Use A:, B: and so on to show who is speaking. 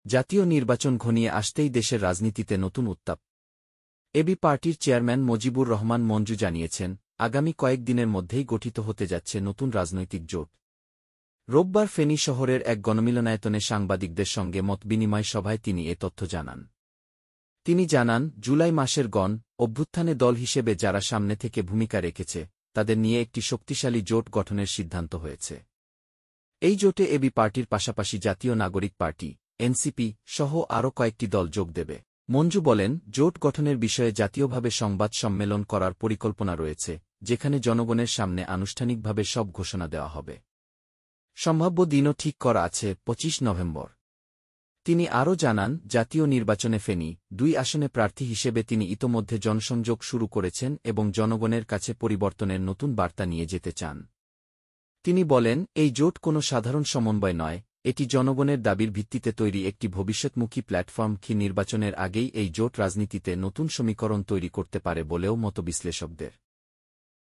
A: জাতীয় নির্বাচন ঘনিয়ে আসতেই দেশের রাজনীতিতে নতুন উত্তাপ। এবি পার্টির চেয়ারম্যান মজিবুর রহমান মঞ্জু জানিয়েছেন, আগামী কয়েকদিনের মধ্যেই গঠিত হতে যাচ্ছে নতুন রাজনৈতিক জোট। রোববার ফেনী শহরের এক গণমিলনায়তনে সাংবাদিকদের সঙ্গে মতবিনিময় সভায় তিনি এ তথ্য জানান। তিনি জানান, জুলাই মাসের অভ্যুত্থানে দল হিসেবে যারা সামনে থেকে ভূমিকা রেখেছে, তাদের নিয়ে একটি শক্তিশালী জোট গঠনের সিদ্ধান্ত হয়েছে। এই জোটে এবি পার্টির পাশাপাশি জাতীয় নাগরিক পার্টি, এনসিপি সহ আরও কয়েকটি দল যোগ দেবে। মঞ্জু বলেন, জোট গঠনের বিষয়ে জাতীয়ভাবে সংবাদ সম্মেলন করার পরিকল্পনা রয়েছে, যেখানে জনগণের সামনে আনুষ্ঠানিকভাবে সব ঘোষণা দেওয়া হবে। সম্ভাব্য দিনও ঠিক করা আছে, ২৫ নভেম্বর। তিনি আরও জানান, জাতীয় নির্বাচনে ফেনী ২ আসনে প্রার্থী হিসেবে তিনি ইতোমধ্যে জনসংযোগ শুরু করেছেন এবং জনগণের কাছে পরিবর্তনের নতুন বার্তা নিয়ে যেতে চান। তিনি বলেন, এই জোট কোনো সাধারণ সমন্বয় নয়, এটি জনগণের দাবির ভিত্তিতে তৈরি একটি ভবিষ্যৎমুখী প্ল্যাটফর্ম। নির্বাচনের আগেই এই জোট রাজনীতিতে নতুন সমীকরণ তৈরি করতে পারে বলেও মত বিশ্লেষকদের।